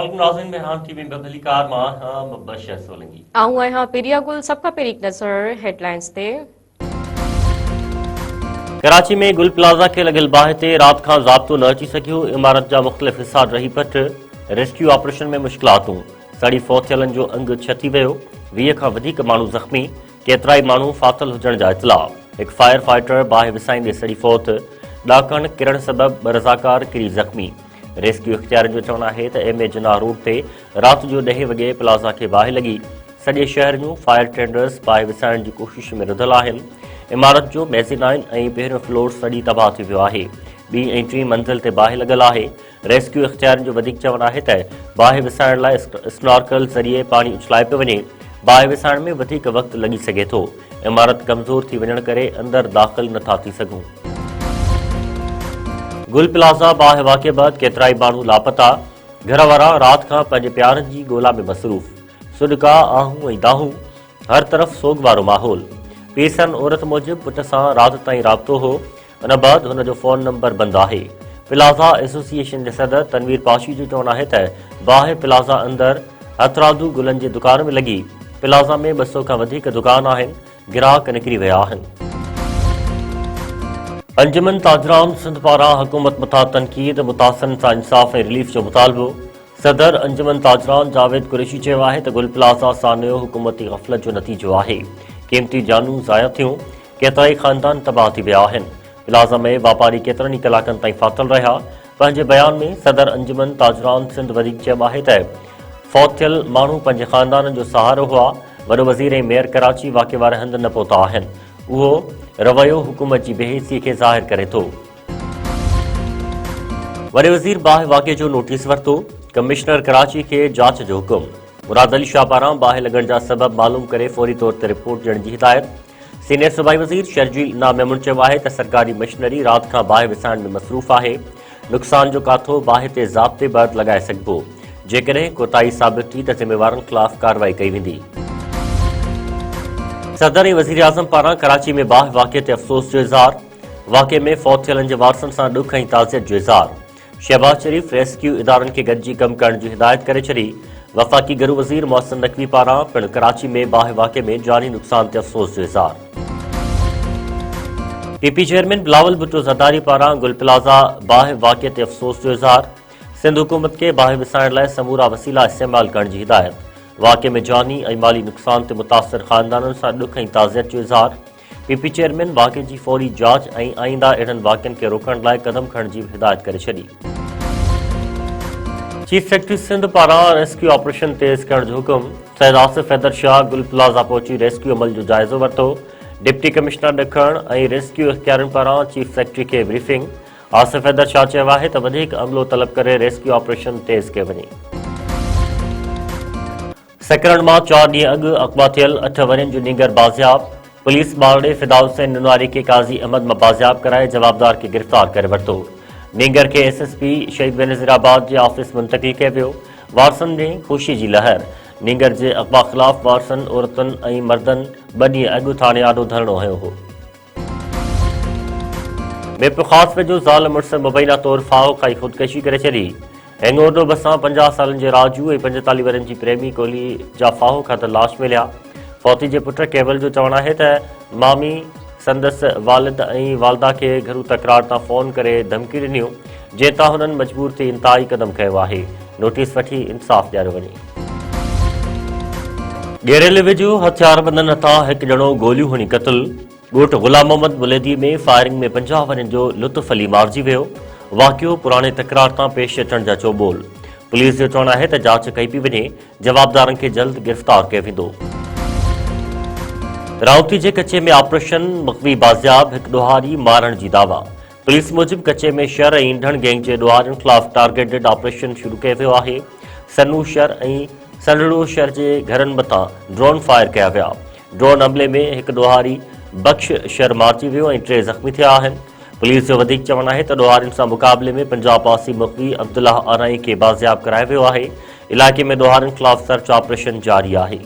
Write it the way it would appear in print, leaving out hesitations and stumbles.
नाज़रीन में हां टीवी बबली कार मां मुबशर सोलंगी आऊं आहियां पिरिया गुल सबका पेरी नज़र हेडलाइंस ते कराची में गुल प्लाज़ा के लगियल बाहि ते रात खां ज़ाब्तो न अची सघियो। इमारत जा मुख़्तलिफ़ हिस्सा रही पट। रेस्क्यू ऑपरेशन में मुश्किलातूं। सड़ी फौत थियलनि जो अंग छती वियो। 20 खां वधीक माण्हू ज़ख़्मी। केतिराई माण्हू फाथल हुजण जा इतला। हिकु फायर फाइटर बाहि विसाईंदे सड़ी फौत। ॾाकण किरण सबबि 2 रज़ाकार किरी ज़ख़्मी। रेस्क्यू इख़्तियारनि जो चवणु आहे त MA जिन्ना रोड ते राति जो 10 वॻे प्लाज़ा खे बाहि लॻी। सॼे शहर जूं फायर टेंडर्स बाहि विसाइण जी कोशिश में रुधल आहिनि। इमारत जो मेज़ीनाइन ऐं पहिरियों फ्लोर सॼी तबाह थी वियो आहे। 2 ऐं 3 मंज़िल ते बाहि लॻल आहे। रेस्क्यू इख़्तियारनि जो वधीक चवणु आहे त बाहि विसाइण लाइ स्नॉर्कल ज़रिए पाणी उछलाए पियो वञे। बाहि विसाइण में वधीक वक़्तु लॻी सघे थो। इमारत कमज़ोर थी वञण करे अंदरि दाख़िल नथा थी सघूं। गुल प्लाज़ा बाहि वाक़िए बैदि केतिराई माण्हू लापता। घर वारा राति खां पंहिंजे प्यारनि जी ॻोल्हा में मसरूफ़। सुॾका आहूं ऐं दाहूं। हर तरफ़ सोग वारो माहौल। पीरसन औरत मूजिबि पुट सां राति ताईं राब्तो हो। उन बैदि हुनजो फ़ोन नंबर बंदि आहे। प्लाज़ा एसोसिएशन जे सदर तनवीर पाशी जो चवणु आहे त बाहि प्लाज़ा अंदरि हथरादू गुलनि जी दुकान में लॻी। प्लाज़ा में 200 खां वधीक दुकान आहिनि। ग्राहक निकिरी विया आहिनि। अंजुमन ताजरान सिंध पारां हुकूमत मथां तनक़ीद। मुतासिरनि सां इंसाफ़ ऐं रिलीफ जो मुतालबो। सदर अंजुमन ताजरान जावेद कुरैशी चयो आहे त गुल प्लाज़ा सानियो हुकूमती ग़फ़लत जो नतीजो आहे। क़ीमती जानूं ज़ाया थियूं। केतिराई ख़ानदान तबाह थी विया आहिनि। प्लाज़ा में वापारी केतिरनि ई कलाकनि ताईं फाथल रहिया। पंहिंजे बयान में सदर अंजुमन ताजरान सिंध वधीक चयो आहे त फौत थियल माण्हू पंहिंजे ख़ानदान जो सहारो हुआ। वॾो वज़ीर ऐं मेयर कराची वाक़े वारे हंधि न पहुता आहिनि। उहो रवैयो हुकूमत जी बेहसी खे ज़ाहिर करे थो। वॾे वज़ीर बाहि वाक़े जो नोटिस वरितो। कमिश्नर कराची खे जांच जो हुकुम। मुराद अली शाह पारां बाहि लॻण जा सबब मालूम करे फौरी तौर ते रिपोर्ट ॾियण जी हिदायत। सीनियर सूबाई वज़ीर शर्जील इनाम मेमून चयो आहे त सरकारी मशीनरी राति खां बाहि विसाइण में मसरूफ़ आहे। नुक़सान जो काथो बाहि ते ज़ाब्ते बैदि लॻाए सघिबो। जेकॾहिं कोताही साबित थी त ज़िम्मेवारनि ख़िलाफ़ कार्रवाई कई वेंदी। सदर ऐं वज़ीर आज़म पारां कराची में बाहि वाक़े ते अफ़सोस जो इज़हार। वाक़े में फौत थियलनि जे वारसनि सां ॾुख ऐं ताज़ियत जो इज़हार। शहबाज शरीफ़ रेस्क्यू इदारनि खे गॾिजी कमु करण जी हिदायत करे छॾी। वफ़ाक़ी गरू वज़ीर मोहसिन नक़वी पारां पिणु कराची में बाहि वाक़े में जानी नुक़सान ते अफ़सोस जो इज़हार। PP चेयरमैन बिलावल भुट्टो ज़रदारी पारां गुल प्लाज़ा बाहि वाक़े ते अफ़सोस जो इज़हार। सिंध हुकूमत खे बाहि विसाइण लाइ समूरा वसीला इस्तेमाल करण जी हिदायत। वाक़े में जानी ऐं माली नुक़सान ते मुतासिर ख़ानदाननि सां ॾुख ऐं ताज़ियत जो इज़हार। PP चेयरमैन वाक़े जी फौरी जांच ऐं आईंदा अहिड़नि वाक़िअनि खे रोकण लाइ क़दम खणण जी हिदायत करे छॾी। चीफ सेक्रेटरी सिंध पारां रेस्क्यू ऑपरेशन तेज़ करण जो हुकुम। सैयद आसिफ हैदर शाह गुल प्लाज़ा पहुची रेस्क्यू अमल जो जाइज़ो वरितो। डिप्टी कमिश्नर ॾखण ऐं रेस्क्यू इख़्तियारनि पारां चीफ सेक्रेटरी खे ब्रीफिंग। आसिफ हैदर शाह चयो आहे त वधीक अमलो तलब करे रेस्क्यू ऑपरेशन तेज़ कयो वञे। सेकरण मां 4 ॾींहं अॻु अगवा थियल 8 वरियनि जो नींगर बाज़ियाब। पुलिस ॿारड़े फिदा हुसैन नुनारी खे काज़ी अहमद मां बाज़ियाब कराए जवाबदार खे गिरफ़्तार करे वरितो। नींगर खे SSP शहीद बेनज़ीराबाद जे ऑफिस मुंतक़िल कयो वियो। वारसनि में ख़ुशी जी लहर। नींगर जे अगवा ख़िलाफ़ वारसनि औरतुनि ऐं मर्दनि 2 ॾींहं अॻु थाणे आॾो धरणो हयो हो। मेपो ख़ासि वेझो ज़ाल मुड़ुस मुबैना तौरु फाहो खाई ख़ुदकशी करे छॾी। हेंगोडो बसां 50 सालनि जे राजू ऐं 45 वरनि जी प्रेमी कोहली जा फाहो खाधल लाश मिलिया। फौती जे पुट केवल जो चवणु आहे त मामी संदसि वालिद ऐं वालदा खे घरू तकरार तां फ़ोन करे धमकी ॾिनियूं, जंहिं तां हुननि मजबूर थी इंतहाई क़दम खयो आहे। नोटिस वठी इंसाफ़ ॾियारियो वञे। ॻेड़ियल वेझो हथियारबंदनि हथां हिकु ॼणो गोलियूं हणी क़तल। ॻोठ ग़ुलाम मोहम्मद बुलेदी में फायरिंग में 50 वरनि जो लुत्फ़ अली मारिजी वियो। वाक़ियो पुराणे तकरार तां पेश अचण जा चोबोल। पुलिस जो चवणु आहे त जांच कई पई वञे। जवाबदारनि खे जल्द गिरफ़्तार कयो वेंदो। राउती जे कचे में ऑपरेशन मक़वी बाज़ियाब। हिकु ॾोहारी मारण जी दावा। पुलिस मूजिबि कचे में शर ऐं ईंधण गैंग जे ॾोहारियुनि ख़िलाफ़ टारगेटेड ऑपरेशन शुरू कयो वियो आहे। सनू शर ऐं सनड़ो शर जे घरनि मथां ड्रोन फायर कया विया। ड्रोन हमले में हिकु ॾोहारी बख़्श शर मारिजी वियो ऐं 3 ज़ख़्मी थिया आहिनि। पुलिस जो वधीक चवणु आहे त ॾोहारियुनि सां मुक़ाबले में पंजाब पासी मुख़वी अब्दुल्लाह आराई खे बाज़ियाब करायो वियो आहे। इलाइक़े में ॾोहारियुनि ख़िलाफ़ सर्च ऑपरेशन जारी आहे।